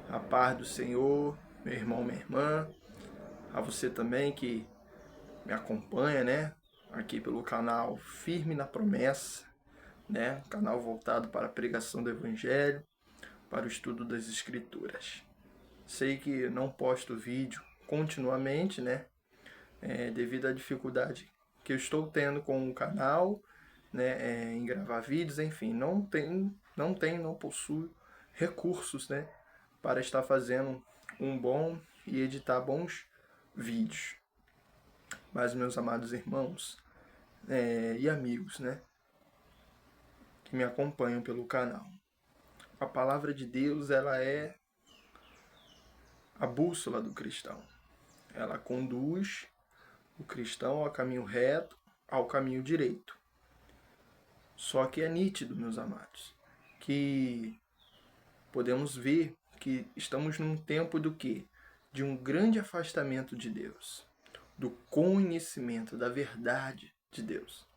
A paz do Senhor, meu irmão, minha irmã, a você também que me acompanha, né? Aqui pelo canal Firme na Promessa, né? Canal voltado para a pregação do Evangelho, para o estudo das Escrituras. Sei que não posto vídeo continuamente, né? Devido à dificuldade que eu estou tendo com o canal, né? Em gravar vídeos, enfim, não possuo recursos, né? Para estar fazendo um bom e editar bons vídeos. Mas, meus amados irmãos e amigos, né, que me acompanham pelo canal, a palavra de Deus, ela é a bússola do cristão. Ela conduz o cristão ao caminho reto, ao caminho direito. Só que é nítido, meus amados, que podemos ver que estamos num tempo do quê? De um grande afastamento de Deus, do conhecimento da verdade de Deus.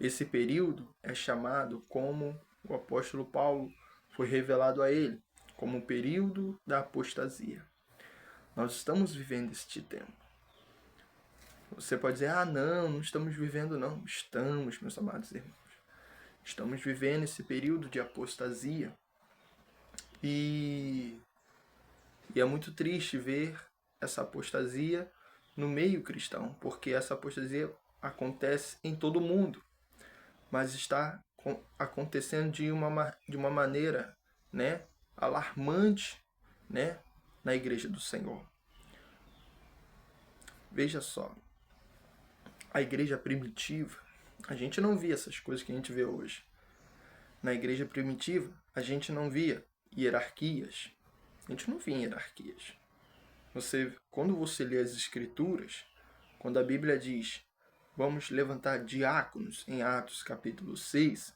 Esse período é chamado, como o apóstolo Paulo foi revelado a ele, como o período da apostasia. Nós estamos vivendo este tempo. Você pode dizer, não estamos vivendo não. Estamos, meus amados irmãos. Estamos vivendo esse período de apostasia. E é muito triste ver essa apostasia no meio cristão, porque essa apostasia acontece em todo mundo, mas está acontecendo de uma maneira, né, alarmante, né, na igreja do Senhor. Veja só, a igreja primitiva, a gente não via essas coisas que a gente vê hoje. Na igreja primitiva, a gente não via hierarquias. A gente não via hierarquias. Quando você lê as escrituras, quando a Bíblia diz, vamos levantar diáconos em Atos capítulo 6,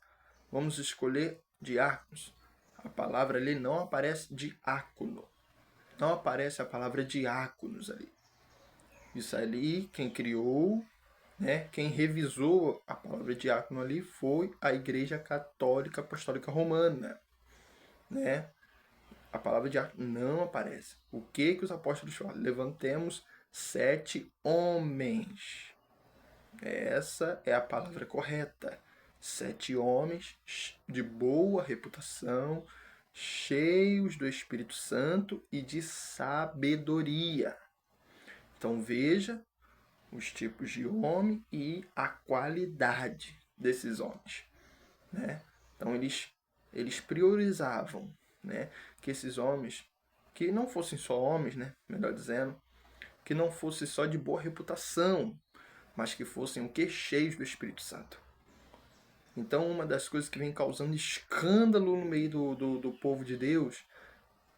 vamos escolher diáconos. A palavra ali não aparece diácono. Não aparece a palavra diáconos ali. Isso ali, quem criou, né, quem revisou a palavra diácono ali foi a Igreja Católica Apostólica Romana. Né? A palavra diácono não aparece. O que os apóstolos falam? Levantemos 7 homens. Essa é a palavra correta. 7 homens de boa reputação, cheios do Espírito Santo e de sabedoria. Então veja os tipos de homem e a qualidade desses homens. Né? Então eles priorizavam, né, que esses homens, que não fossem só homens, né, melhor dizendo, que não fossem só de boa reputação, mas que fossem o que? Cheios do Espírito Santo. Então, uma das coisas que vem causando escândalo no meio do povo de Deus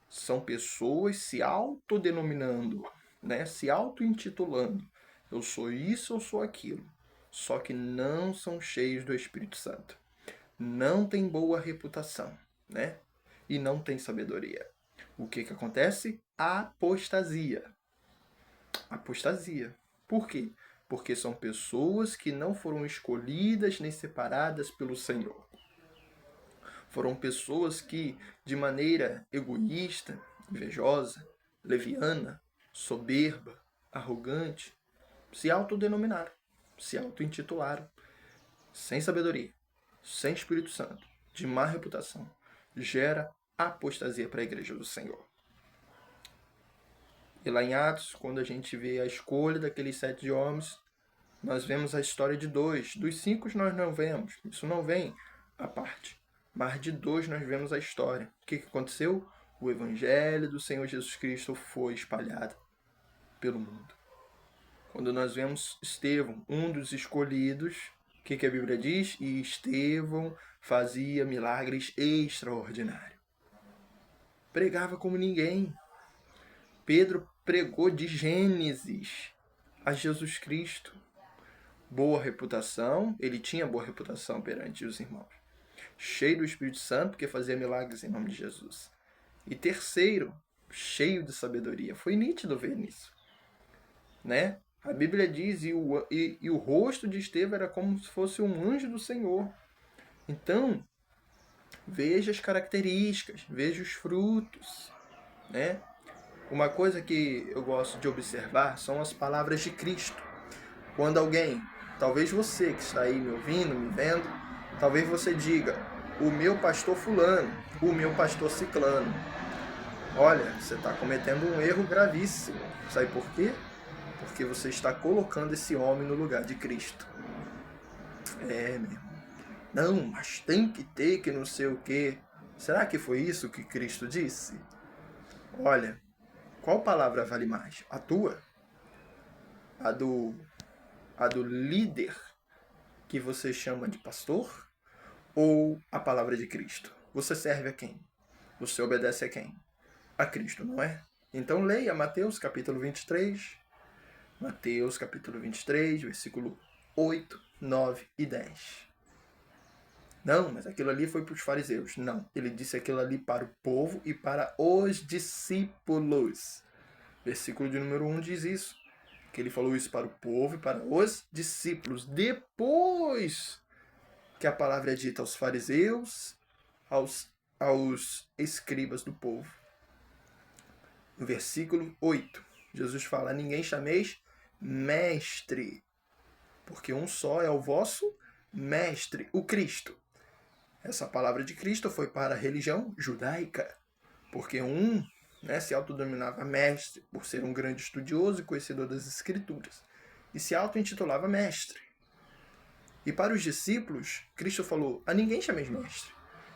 são pessoas se autodenominando, né? Se auto-intitulando. Eu sou isso, eu sou aquilo. Só que não são cheios do Espírito Santo. Não tem boa reputação, né? E não tem sabedoria. O que acontece? Apostasia. Apostasia. Por quê? Porque são pessoas que não foram escolhidas nem separadas pelo Senhor. Foram pessoas que, de maneira egoísta, invejosa, leviana, soberba, arrogante, se autodenominaram, se auto-intitularam, sem sabedoria, sem Espírito Santo, de má reputação, gera apostasia para a igreja do Senhor. E lá em Atos, quando a gente vê a escolha daqueles 7 homens, nós vemos a história de 2. Dos 5 nós não vemos, isso não vem à parte. Mas de 2 nós vemos a história. O que aconteceu? O evangelho do Senhor Jesus Cristo foi espalhado pelo mundo. Quando nós vemos Estevão, um dos escolhidos, o que a Bíblia diz? E Estevão fazia milagres extraordinários. Pregava como ninguém. Pedro pregou de Gênesis a Jesus Cristo. Boa reputação, ele tinha boa reputação perante os irmãos. Cheio do Espírito Santo, porque fazia milagres em nome de Jesus. E terceiro, cheio de sabedoria. Foi nítido ver nisso. Né? A Bíblia diz, e o rosto de Estevão era como se fosse um anjo do Senhor. Então, veja as características, veja os frutos. né? Uma coisa que eu gosto de observar são as palavras de Cristo. Quando alguém, talvez você que está aí me ouvindo, me vendo, talvez você diga, o meu pastor fulano, o meu pastor ciclano. Olha, você está cometendo um erro gravíssimo. Sabe por quê? Porque você está colocando esse homem no lugar de Cristo. É, meu irmão. Não, mas tem que ter que não sei o quê. Será que foi isso que Cristo disse? Olha, qual palavra vale mais? A tua? A do, a do líder que você chama de pastor? Ou a palavra de Cristo? Você serve a quem? Você obedece a quem? A Cristo, não é? Então leia Mateus capítulo 23. Mateus capítulo 23, versículo 8, 9 e 10. Não, mas aquilo ali foi para os fariseus. Não, ele disse aquilo ali para o povo e para os discípulos. Versículo de número 1 diz isso. Que ele falou isso para o povo e para os discípulos. Depois que a palavra é dita aos fariseus, aos escribas do povo. No versículo 8, Jesus fala, ninguém chameis mestre, porque um só é o vosso mestre, o Cristo. Essa palavra de Cristo foi para a religião judaica, porque um se autodenominava mestre por ser um grande estudioso e conhecedor das Escrituras, e se auto-intitulava mestre. E para os discípulos, Cristo falou, a ninguém chameis mestre.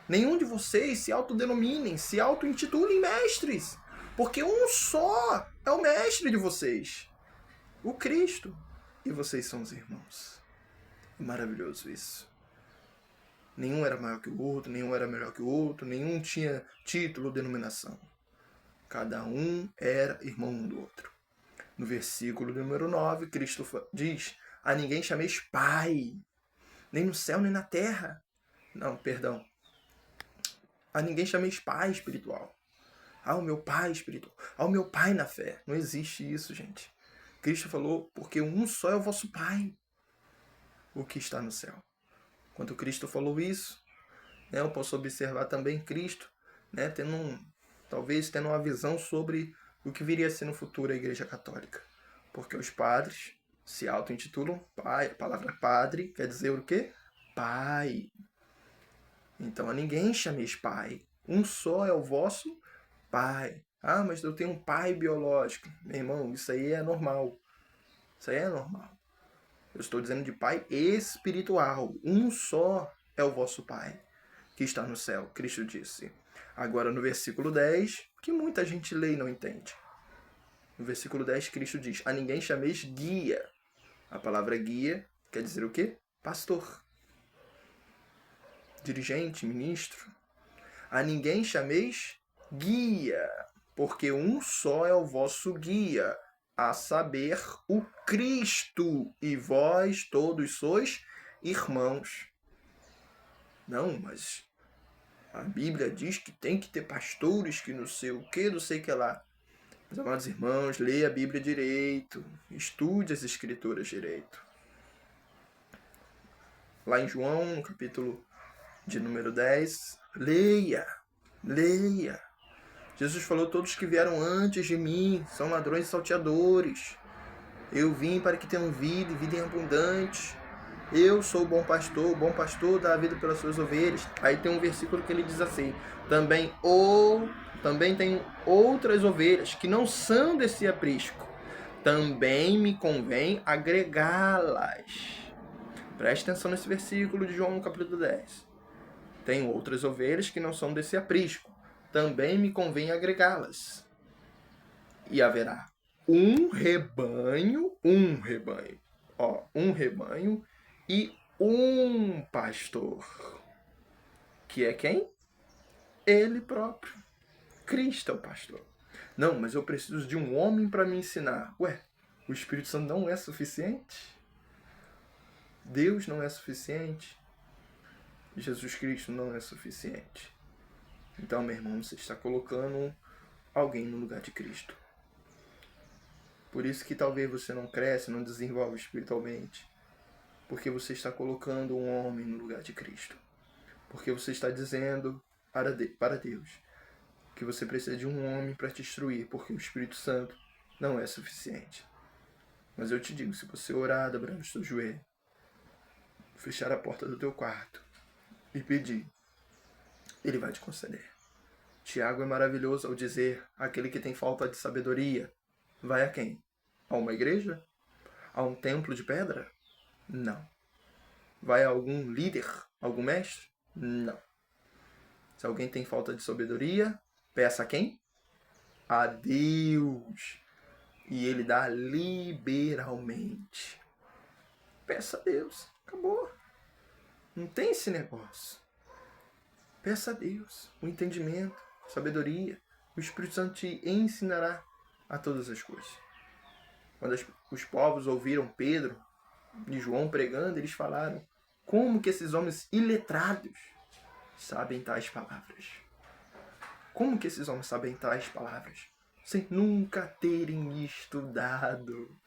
Nenhum de vocês se autodenominem, se auto-intitulem mestres, porque um só é o mestre de vocês, o Cristo, e vocês são os irmãos. É maravilhoso isso. Nenhum era maior que o outro, nenhum era melhor que o outro, nenhum tinha título ou denominação. Cada um era irmão um do outro. No versículo número 9, Cristo diz, a ninguém chameis pai, nem no céu nem na terra. Não, perdão. A ninguém chameis pai espiritual. Ah, o meu pai espiritual. Ah, o meu pai na fé. Não existe isso, gente. Cristo falou, porque um só é o vosso pai, o que está no céu. Quando Cristo falou isso, eu posso observar também Cristo, talvez tendo uma visão sobre o que viria a ser no futuro a Igreja Católica. Porque os padres se auto-intitulam pai. A palavra padre quer dizer o quê? Pai. Então a ninguém chameis pai. Um só é o vosso pai. Ah, mas eu tenho um pai biológico. Meu irmão, isso aí é normal. Isso aí é normal. Eu estou dizendo de pai espiritual. Um só é o vosso pai, que está no céu, Cristo disse. Agora no versículo 10, que muita gente lê e não entende. No versículo 10, Cristo diz, a ninguém chameis guia. A palavra guia quer dizer o quê? Pastor. Dirigente, ministro. A ninguém chameis guia, porque um só é o vosso guia, a saber, o Cristo, e vós todos sois irmãos. Não, mas a Bíblia diz que tem que ter pastores, que não sei o que, não sei o que lá. Meus amados irmãos, leia a Bíblia direito, estude as Escrituras direito. Lá em João, no capítulo de número 10, leia. Jesus falou, todos que vieram antes de mim são ladrões e salteadores. Eu vim para que tenham vida e vida em abundante. Eu sou o bom pastor dá a vida pelas suas ovelhas. Aí tem um versículo que ele diz assim, também tem outras ovelhas que não são desse aprisco. Também me convém agregá-las. Preste atenção nesse versículo de João, capítulo 10. Tem outras ovelhas que não são desse aprisco. Também me convém agregá-las. E haverá um rebanho e um pastor. Que é quem? Ele próprio. Cristo é o pastor. Não, mas eu preciso de um homem para me ensinar. Ué, o Espírito Santo não é suficiente? Deus não é suficiente? Jesus Cristo não é suficiente? Então, meu irmão, você está colocando alguém no lugar de Cristo. Por isso que talvez você não cresce, não desenvolve espiritualmente. Porque você está colocando um homem no lugar de Cristo. Porque você está dizendo para Deus, que você precisa de um homem para te instruir, porque o Espírito Santo não é suficiente. Mas eu te digo, se você orar, dobrando o seu joelho, fechar a porta do teu quarto e pedir, ele vai te conceder. Tiago é maravilhoso ao dizer, aquele que tem falta de sabedoria, vai a quem? A uma igreja? A um templo de pedra? Não. Vai a algum líder? Algum mestre? Não. Se alguém tem falta de sabedoria, peça a quem? A Deus. E ele dá liberalmente. Peça a Deus. Acabou. Não tem esse negócio. Peça a Deus o entendimento, sabedoria. O Espírito Santo te ensinará a todas as coisas. Quando os povos ouviram Pedro e João pregando, eles falaram: como que esses homens iletrados sabem tais palavras? Como que esses homens sabem tais palavras? Sem nunca terem estudado.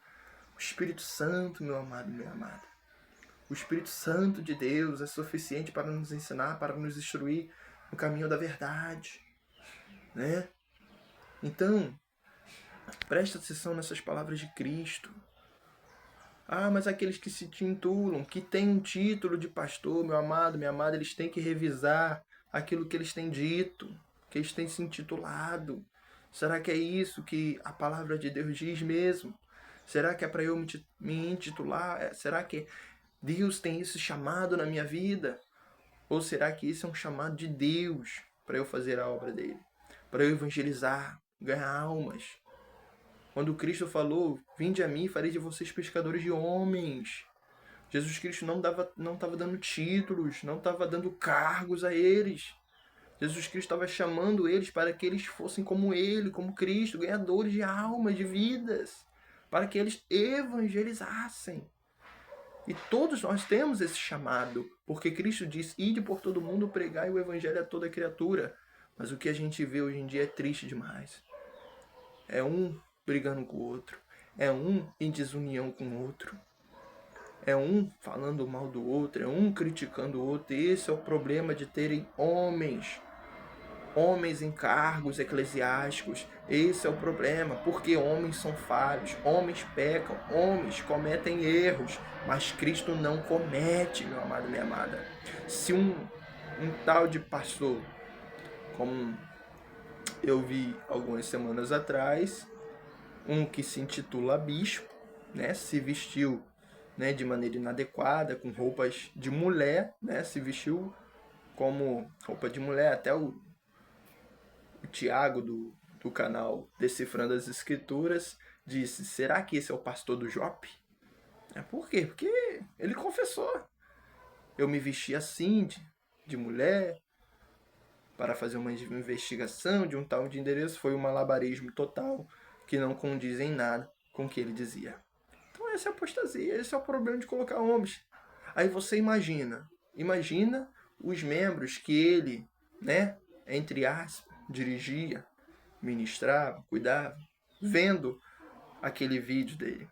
O Espírito Santo, meu amado e minha amada. O Espírito Santo de Deus é suficiente para nos ensinar, para nos instruir no caminho da verdade, né? Então, presta atenção nessas palavras de Cristo. Ah, mas aqueles que se titulam, que têm um título de pastor, meu amado, minha amada, eles têm que revisar aquilo que eles têm dito, que eles têm se intitulado. Será que é isso que a palavra de Deus diz mesmo? Será que é para eu me intitular? Será que Deus tem esse chamado na minha vida? Ou será que isso é um chamado de Deus para eu fazer a obra dele? Para eu evangelizar, ganhar almas? Quando Cristo falou, vinde a mim e farei de vocês pescadores de homens. Jesus Cristo não estava dando títulos, não estava dando cargos a eles. Jesus Cristo estava chamando eles para que eles fossem como ele, como Cristo, ganhadores de almas, de vidas, para que eles evangelizassem. E todos nós temos esse chamado, porque Cristo diz, ide por todo mundo, pregai o evangelho a toda criatura. Mas o que a gente vê hoje em dia é triste demais. É um brigando com o outro, é um em desunião com o outro, é um falando mal do outro, é um criticando o outro. E esse é o problema de terem homens em cargos eclesiásticos. Esse é o problema, porque homens são falhos, homens pecam, homens cometem erros, mas Cristo não comete, meu amado e minha amada. Se um tal de pastor, como eu vi algumas semanas atrás, um que se intitula bispo, né, se vestiu, né, de maneira inadequada, com roupas de mulher, né, se vestiu como roupa de mulher. Até o Tiago do canal Decifrando as Escrituras disse, será que esse é o pastor do Jope? Por quê? Porque ele confessou. Eu me vesti assim, de mulher, para fazer uma investigação de um tal de endereço. Foi um malabarismo total, que não condiz em nada com o que ele dizia. Então essa é a apostasia, esse é o problema de colocar homens. Aí você imagina os membros que ele, né, entre aspas, dirigia, ministrava, cuidava, vendo aquele vídeo dele,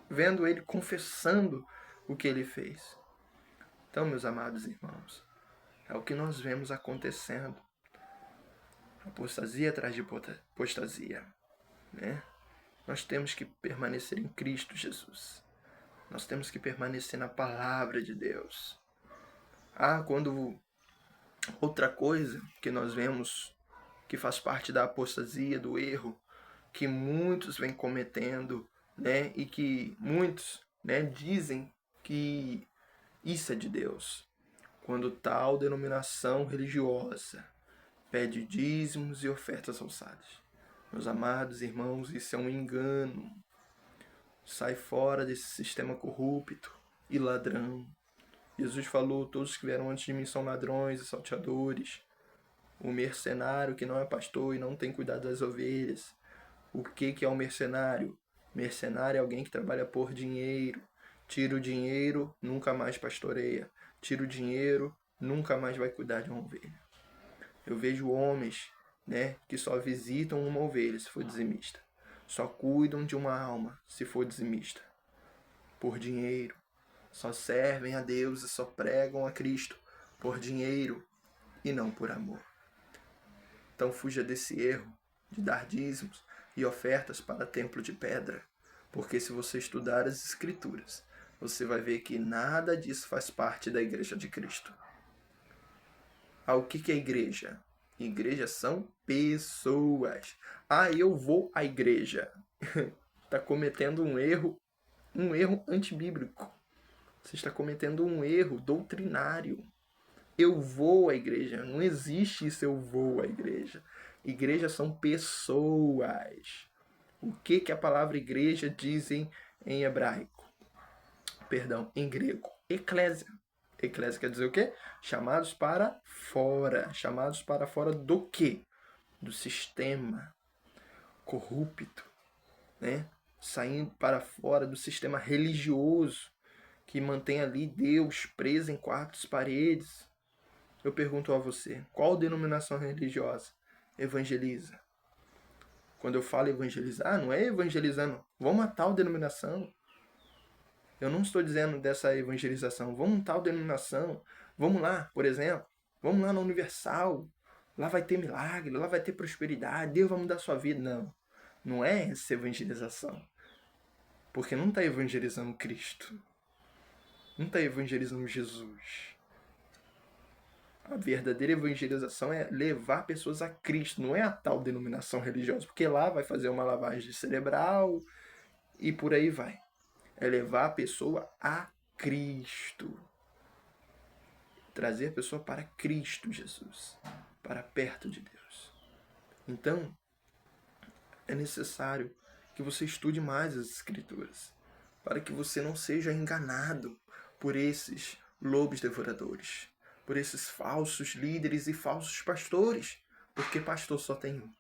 vendo ele confessando o que ele fez. Então, meus amados irmãos, é o que nós vemos acontecendo. Apostasia atrás de apostasia, né? Nós temos que permanecer em Cristo Jesus. Nós temos que permanecer na palavra de Deus. Quando outra coisa que nós vemos que faz parte da apostasia, do erro, que muitos vêm cometendo, né? E que muitos, né, dizem que isso é de Deus. Quando tal denominação religiosa pede dízimos e ofertas alçadas. Meus amados irmãos, isso é um engano. Sai fora desse sistema corrupto e ladrão. Jesus falou, todos que vieram antes de mim são ladrões e salteadores. O mercenário que não é pastor e não tem cuidado das ovelhas. O que é um mercenário? Mercenário é alguém que trabalha por dinheiro. Tira o dinheiro, nunca mais pastoreia. Tira o dinheiro, nunca mais vai cuidar de uma ovelha. Eu vejo homens, né, que só visitam uma ovelha se for dizimista. Só cuidam de uma alma se for dizimista. Por dinheiro. Só servem a Deus e só pregam a Cristo por dinheiro e não por amor. Então fuja desse erro de dar dízimos e ofertas para templo de pedra, porque se você estudar as Escrituras, você vai ver que nada disso faz parte da Igreja de Cristo. O que é igreja? Igreja são pessoas. Eu vou à igreja. Está cometendo um erro antibíblico. Você está cometendo um erro doutrinário. Eu vou à igreja. Não existe isso, eu vou à igreja. Igreja são pessoas. O que a palavra igreja diz em hebraico? Em grego. Eclésia. Eclésia quer dizer o quê? Chamados para fora. Chamados para fora do quê? Do sistema corrupto, né? Saindo para fora do sistema religioso que mantém ali Deus preso em quatro paredes. Eu pergunto a você, qual denominação religiosa evangeliza? Quando eu falo evangelizar, não é evangelizando, vamos a tal denominação. Eu não estou dizendo dessa evangelização, vamos a tal denominação, vamos lá, por exemplo, vamos lá na Universal, lá vai ter milagre, lá vai ter prosperidade, Deus vai mudar a sua vida. Não, não é essa evangelização. Porque não está evangelizando Cristo. Não está evangelizando Jesus. A verdadeira evangelização é levar pessoas a Cristo, não é a tal denominação religiosa, porque lá vai fazer uma lavagem cerebral e por aí vai. É levar a pessoa a Cristo. Trazer a pessoa para Cristo Jesus, para perto de Deus. Então, é necessário que você estude mais as Escrituras, para que você não seja enganado por esses lobos devoradores, por esses falsos líderes e falsos pastores, porque pastor só tem um,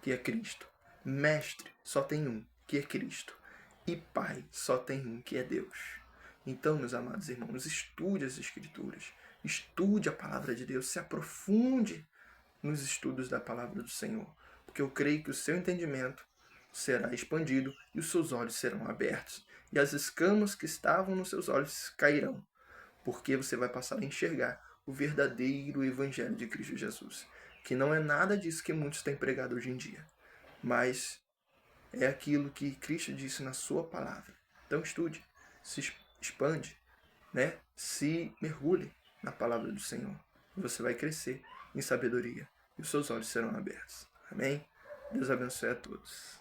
que é Cristo. Mestre só tem um, que é Cristo. E Pai só tem um, que é Deus. Então, meus amados irmãos, estude as Escrituras, estude a palavra de Deus, se aprofunde nos estudos da palavra do Senhor, porque eu creio que o seu entendimento será expandido e os seus olhos serão abertos, e as escamas que estavam nos seus olhos cairão, porque você vai passar a enxergar o verdadeiro Evangelho de Cristo Jesus, que não é nada disso que muitos têm pregado hoje em dia, mas é aquilo que Cristo disse na sua palavra. Então estude, se expande, né? Se mergulhe na palavra do Senhor. Você vai crescer em sabedoria e os seus olhos serão abertos. Amém? Deus abençoe a todos.